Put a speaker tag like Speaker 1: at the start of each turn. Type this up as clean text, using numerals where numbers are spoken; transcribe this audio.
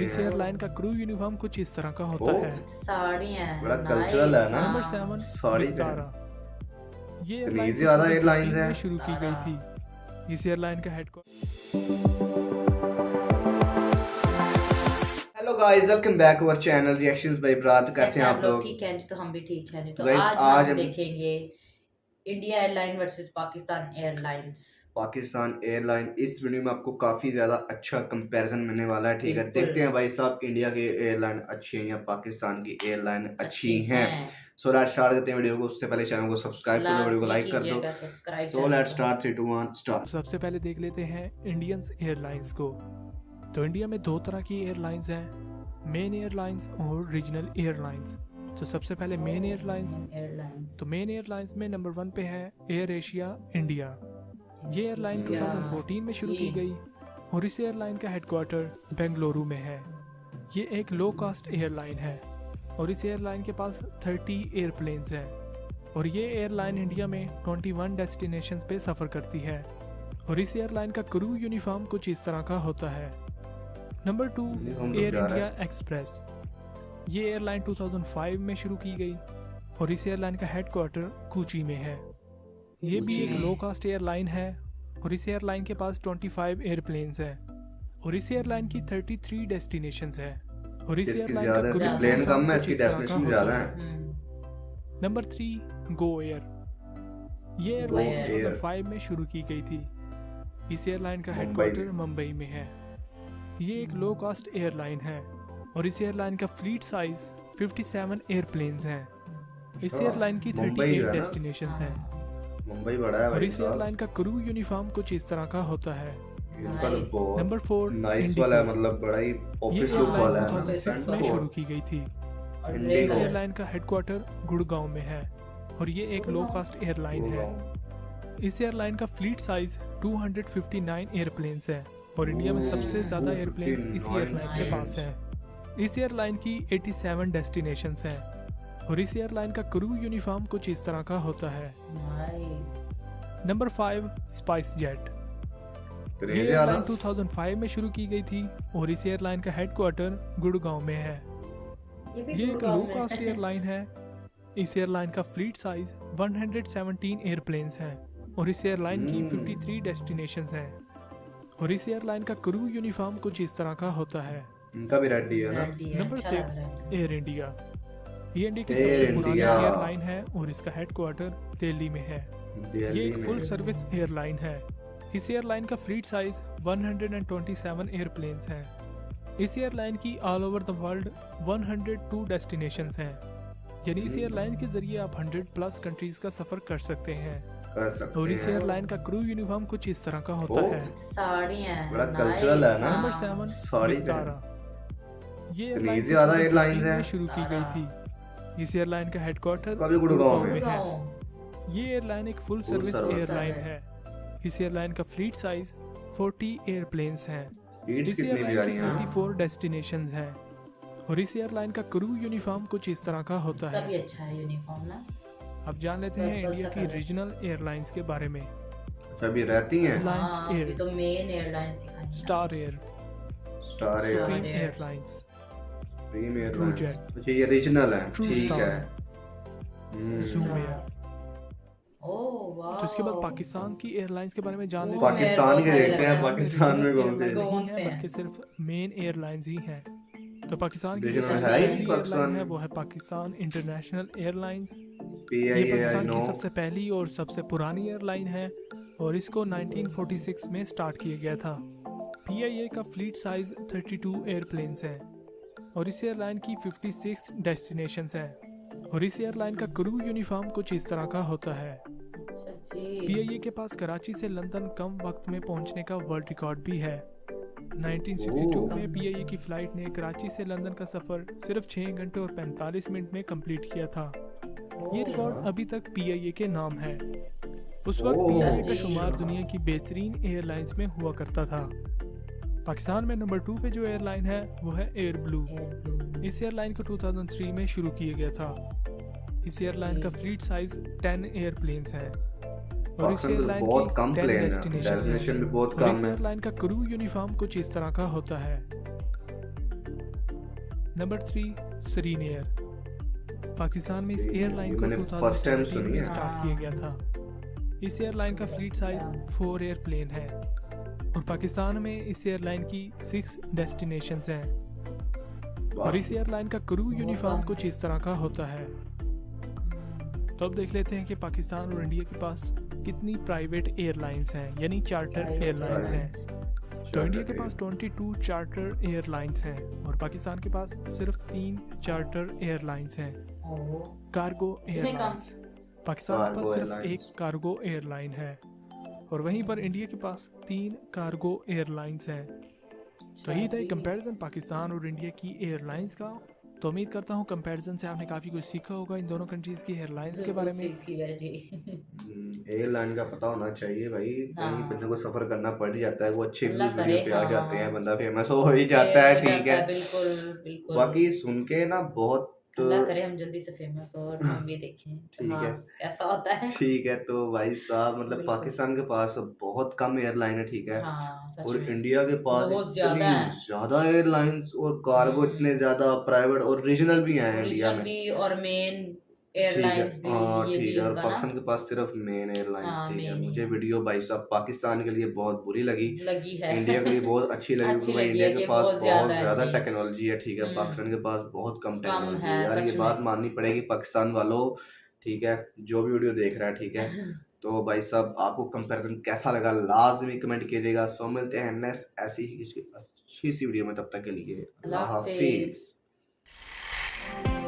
Speaker 1: इस एयरलाइन का crew uniform कुछ इस तरह का होता है।
Speaker 2: साड़ी है,
Speaker 3: बड़ा कल्चरल है ना।
Speaker 1: नंबर 7
Speaker 3: साड़ी
Speaker 1: विस्तारा। ये एयरलाइन
Speaker 3: इतनी ज्यादा
Speaker 1: 2013
Speaker 3: एयरलाइंस हैं।
Speaker 1: में शुरू की गई थी। इस एयरलाइन का headquarter.
Speaker 3: Hello guys, welcome back our channel reactions by Brat. कैसे हैं आप लोग?
Speaker 2: ठीक हैं जी, तो हम भी ठीक हैं जी। तो
Speaker 3: Guys,
Speaker 2: आज
Speaker 3: हम
Speaker 2: हम देखेंगे India airline versus Pakistan airlines.
Speaker 3: Pakistan airline. इस वीडियो में आपको काफ़ी ज़्यादा अच्छा कंपैरिजन मिलने वाला है। ठीक है,
Speaker 2: बिल्कुल।
Speaker 3: देखते हैं भाई साहब इंडिया की एयरलाइन अच्छी है या पाकिस्तान की एयरलाइन अच्छी हैं।
Speaker 2: हैं।
Speaker 3: सो लेट्स स्टार्ट करते हैं वीडियो को। उससे पहले चैनल को सब्सक्राइब कर दो, वीडियो को लाइक कर दो।
Speaker 2: Subscribe
Speaker 3: so let's start 3 2 1 start.
Speaker 1: सबसे पहले देख लेते हैं इंडियन एयरलाइंस को। तो इंडिया में दो तरह की एयरलाइंस हैं, मेन एयरलाइंस और रीजनल एयरलाइंस। तो सबसे पहले मेन एयरलाइंस। तो मेन एयरलाइंस में नंबर 1 पे है एयर एशिया इंडिया। ये एयरलाइन 2014 में शुरू की गई और इस एयरलाइन का हेडक्वार्टर बेंगलुरु में है। ये एक लो कास्ट एयरलाइन है और इस एयरलाइन के पास 30 एयरप्लेन्स हैं और ये एयरलाइन इंडिया में 21 डेस्टिनेशंस पे सफ़र करती है। और इस एयरलाइन का क्रू यूनिफॉर्म कुछ इस तरह का होता है। Number 2 air India express. ये एयरलाइन 2005 में शुरू की गई और इस एयरलाइन का हेडक्वार्टर कोची में है। ये भी एक लो कास्ट एयरलाइन है और इस एयरलाइन के पास 25 एयरप्लेन्स हैं और इस एयरलाइन की 33 डेस्टिनेशंस हैं और इस एयरलाइन का क्रू
Speaker 3: प्लेन कम है,
Speaker 1: कुछ
Speaker 3: इसकी
Speaker 1: इस तरह का
Speaker 3: डेस्टिनेशन
Speaker 1: होता
Speaker 3: ज़्यादा
Speaker 1: है।
Speaker 3: है।
Speaker 1: Number 3 Go Air. ये एयरलाइन 2005 में शुरू की गई थी। इस एयरलाइन का हेडक्वार्टर मुंबई में है। ये एक लो कास्ट एयरलाइन है और इस एयरलाइन का फ्लीट साइज 57 एयरप्लेन्स हैं। इस एयरलाइन की 38 डेस्टिनेशंस हैं
Speaker 3: मुंबई बड़ा है
Speaker 1: और
Speaker 3: भाई
Speaker 1: इस
Speaker 3: साहब।
Speaker 1: एयरलाइन का क्रू यूनिफॉर्म कुछ इस तरह का होता है।
Speaker 3: इनका तो बहुत
Speaker 1: नंबर 4
Speaker 3: नाइस वाला है, मतलब बड़ा ही
Speaker 1: ये
Speaker 3: ऑफिस लुक वाला
Speaker 1: एयरलाइन
Speaker 3: है।
Speaker 1: 2006 में शुरू की गई थी। इस एयरलाइन का हेडक्वार्टर गुड़गांव में है और ये एक लो कास्ट एयरलाइन है। इस एयरलाइन का फ्लीट साइज 259 एयरप्लेन्स है और इंडिया में सबसे ज़्यादा एयरप्लेन्स इस एयरलाइन के पास हैं। इस एयरलाइन की 87 डेस्टिनेशंस हैं और इस एयरलाइन का क्रू यूनिफॉर्म कुछ इस तरह का होता है। Number 5 spice jet. ये एयरलाइन 2005 में शुरू की गई थी और इस एयरलाइन का हेडक्वार्टर गुड़गांव में है। ये एक लो कास्ट एयरलाइन है। इस एयरलाइन का फ्लीट साइज 117 एयरप्लेन्स हैं और इस एयरलाइन की 53 डेस्टिनेशंस हैं और इस एयरलाइन का क्रू यूनिफॉर्म कुछ इस तरह का होता है।
Speaker 3: इनका भी रेडी है ना।
Speaker 1: Number 6 air India. ये इंडिया की
Speaker 3: एयर
Speaker 1: सबसे पुरानी
Speaker 3: इंडिया।
Speaker 1: एयरलाइन है और इसका हेडक्वार्टर दिल्ली में है। ये एक फुल सर्विस एयरलाइन है। इस एयरलाइन का फ्लीट साइज 127 एयरप्लेन्स हैं। इस एयरलाइन की all over the world 102 destinations हैं, यानी इस एयरलाइन के जरिए आप 100+ कंट्रीज का सफर कर सकते हैं। और इस एयरलाइन का क्रू यूनिफॉर्म कुछ इस तरह का होता है।
Speaker 2: साड़ी है,
Speaker 3: बड़ा कल्चरल है ना।
Speaker 1: नंबर 7
Speaker 3: साड़ी
Speaker 1: विस्तारा। ये
Speaker 3: इतनी
Speaker 1: एयरलाइन
Speaker 3: ज्यादा एयरलाइंस
Speaker 1: 2013
Speaker 3: हैं।
Speaker 1: में शुरू की गई थी। इस एयरलाइन का हेडक्वार्टर
Speaker 3: कभी गुड़गांव में।
Speaker 1: है। ये एयरलाइन एक फुल सर्विस
Speaker 3: सर्विस
Speaker 1: एयरलाइन है। इस एयरलाइन का फ्लीट साइज 40 एयरप्लेन्स हैं।
Speaker 3: सीट्स
Speaker 1: इस
Speaker 3: कितनी
Speaker 1: एयरलाइन
Speaker 3: प्यारी
Speaker 1: की
Speaker 3: हैं।
Speaker 1: 34 डेस्टिनेशंस हैं और इस एयरलाइन का क्रू यूनिफॉर्म कुछ इस तरह का होता है।
Speaker 2: काफी अच्छा है यूनिफॉर्म ना।
Speaker 1: अब जान लेते हैं इंडिया की रीजनल एयरलाइंस के बारे में।
Speaker 3: सभी रहती हैं।
Speaker 1: रिलायंस
Speaker 2: हाँ,
Speaker 1: एयर,
Speaker 2: ये तो मेन एयरलाइंस दिखाई।
Speaker 1: Star air,
Speaker 3: star air,
Speaker 1: supreme
Speaker 2: Air।
Speaker 1: Airlines,
Speaker 3: dream
Speaker 1: true
Speaker 3: airline.
Speaker 1: Jet,
Speaker 3: अच्छा ये रीजनल है,
Speaker 1: ट्रू
Speaker 3: ठीक
Speaker 1: स्टार,
Speaker 3: है।
Speaker 1: Zoom air.
Speaker 2: ओह वाह।
Speaker 1: तो इसके बाद पाकिस्तान की एयरलाइंस के बारे में जान लेते हैं।
Speaker 3: पाकिस्तान के देखते हैं,
Speaker 1: पाकिस्तान
Speaker 3: पाकिस्तान में कौन से
Speaker 1: एयरलाइन
Speaker 2: कौन
Speaker 1: नहीं
Speaker 2: से
Speaker 1: है,
Speaker 2: हैं?
Speaker 1: बल्कि सिर्फ मेन एयरलाइंस ही हैं। तो पाकिस्तान की जो
Speaker 3: Regional
Speaker 1: सबसे
Speaker 3: है ही
Speaker 1: पहली
Speaker 3: पाकिस्तान
Speaker 1: एयरलाइन है
Speaker 3: में।
Speaker 1: वो है पाकिस्तान इंटरनेशनल एयरलाइंस। ये
Speaker 3: PIA
Speaker 1: पाकिस्तान की
Speaker 3: नो।
Speaker 1: सबसे पहली और सबसे पुरानी एयरलाइन है और इसको 1946 में स्टार्ट किया गया था। PIA का फ्लीट साइज 32 एयरप्लेन्स हैं और इस एयरलाइन की 56 डेस्टिनेशंस हैं और इस एयरलाइन का क्रू यूनिफॉर्म कुछ इस तरह का होता है। PIA के पास कराची से लंदन कम वक्त में पहुंचने का वर्ल्ड रिकॉर्ड भी है। 1962 में PIA की फ्लाइट ने कराची से लंदन का सफ़र सिर्फ 6 घंटे और 45 मिनट में कंप्लीट किया था। ये रिकॉर्ड अभी तक PIA के नाम है। उस वक्त PIA का शुमार दुनिया की बेहतरीन एयरलाइंस में हुआ करता था। पाकिस्तान में नंबर 2 पे जो एयरलाइन है वो है एयर ब्लू। इस एयरलाइन को 2003 में शुरू किया गया था। इस एयरलाइन का फ्लीट साइज 10 एयरप्लेन्स है और इस एयरलाइन
Speaker 3: बहुत
Speaker 1: की
Speaker 3: कम
Speaker 1: 10
Speaker 3: प्लेन है,
Speaker 1: डेस्टिनेशंस
Speaker 3: डेस्टिनेशन भी बहुत
Speaker 1: हैं और इस
Speaker 3: कम है।
Speaker 1: एयरलाइन का क्रू यूनिफॉर्म कुछ इस तरह का होता है। Number 3 Sarin air. पाकिस्तान में इस
Speaker 3: ये
Speaker 1: एयरलाइन को
Speaker 3: मैंने first time
Speaker 1: 2017
Speaker 3: सुनी
Speaker 1: में
Speaker 3: है।
Speaker 1: स्टार्ट किया गया था। इस एयरलाइन का फ्लीट साइज 4 एयरप्लेन है और पाकिस्तान में इस एयरलाइन की 6 डेस्टिनेशंस हैं और इस एयरलाइन का क्रू यूनिफॉर्म कुछ इस तरह का होता है। तो अब देख लेते हैं कि पाकिस्तान और इंडिया के पास कितनी प्राइवेट एयरलाइंस हैं, यानी चार्टर एयरलाइंस हैं। तो इंडिया के पास 22 चार्टर एयरलाइंस हैं और पाकिस्तान के पास सिर्फ 3 चार्टर एयरलाइंस हैं।
Speaker 2: ओहो,
Speaker 1: कार्गो
Speaker 2: कितने कम?
Speaker 1: एयरलाइंस, पाकिस्तान के
Speaker 3: कार्गो
Speaker 1: पास सिर्फ
Speaker 3: एयरलाइंस।
Speaker 1: एक कार्गो एयरलाइन है और वहीं पर इंडिया के पास 3 कार्गो एयरलाइंस हैं। तो यही था कंपैरिजन पाकिस्तान और इंडिया की एयरलाइंस का। तो उम्मीद करता हूँ कंपैरिजन से आपने काफ़ी कुछ सीखा होगा इन दोनों कंट्रीज़ की एयरलाइंस के बारे में।
Speaker 2: सीख लिया जी।
Speaker 3: एयरलाइन का पता होना चाहिए भाई, कहीं
Speaker 2: हाँ।
Speaker 3: बंदे को सफर करना पड़ ही जाता है, वो अच्छे
Speaker 2: अल्लाह
Speaker 3: व्यूज वीडियो
Speaker 2: करे,
Speaker 3: पे आ जाते हैं,
Speaker 2: हाँ।
Speaker 3: बंदा फेमस हो ही जाता है,
Speaker 2: हो
Speaker 3: ठीक
Speaker 2: जाता
Speaker 3: है।
Speaker 2: बिल्कुल बिल्कुल।
Speaker 3: बाकी सुन के ना बहुत
Speaker 2: अल्लाह करे हम जल्दी से फेमस हो और हम भी देखें
Speaker 3: ठीक है।
Speaker 2: हाँ कैसा होता है।
Speaker 3: ठीक है, तो भाई साहब मतलब
Speaker 2: बिल्कुल।
Speaker 3: पाकिस्तान के पास बहुत कम एयरलाइन है, ठीक है।
Speaker 2: हाँ सच
Speaker 3: और
Speaker 2: में
Speaker 3: इंडिया के पास
Speaker 2: बहुत
Speaker 3: इतनी
Speaker 2: ज्यादा है।
Speaker 3: ज्यादा एयरलाइंस और कार्गो इतने ज्यादा प्राइवेट और रीजनल भी हैं इंडिया
Speaker 2: ओरिजिनल
Speaker 3: में।
Speaker 2: भी और मेन
Speaker 3: ठीक है,
Speaker 2: एयरलाइंस भी
Speaker 3: हाँ
Speaker 2: ये
Speaker 3: ठीक
Speaker 2: भी
Speaker 3: है। और
Speaker 2: उनका
Speaker 3: पाकिस्तान
Speaker 2: ना
Speaker 3: के पास सिर्फ मेन एयरलाइंस,
Speaker 2: हाँ
Speaker 3: ठीक है।
Speaker 2: मेन ही
Speaker 3: मुझे
Speaker 2: है।
Speaker 3: वीडियो भाई साहब पाकिस्तान के लिए बहुत बुरी लगी,
Speaker 2: लगी है।
Speaker 3: इंडिया के लिए बहुत अच्छी लगी,
Speaker 2: अच्छी
Speaker 3: क्योंकि भाई
Speaker 2: लगी
Speaker 3: इंडिया
Speaker 2: है
Speaker 3: के
Speaker 2: कि
Speaker 3: पास
Speaker 2: बहुत
Speaker 3: बहुत
Speaker 2: है
Speaker 3: ज़्यादा
Speaker 2: जी।
Speaker 3: टेक्नोलॉजी है, ठीक है। पाकिस्तान के पास बहुत कम
Speaker 2: कम
Speaker 3: टेक्नोलॉजी
Speaker 2: है
Speaker 3: है यार, ये
Speaker 2: सच
Speaker 3: बात
Speaker 2: में।
Speaker 3: माननी पड़ेगी पाकिस्तान वालों, ठीक है, जो भी वीडियो देख रहा है, ठीक है। तो भाई साहब आपको कंपैरिजन कैसा लगा लाजमी कमेंट कीजिएगा। सो मिलते हैं नेक्स्ट ऐसी ही अच्छी सी वीडियो में, तब तक के लिए
Speaker 2: अल्लाह
Speaker 3: अल्लाह
Speaker 2: हाफिज।
Speaker 3: हाफिज।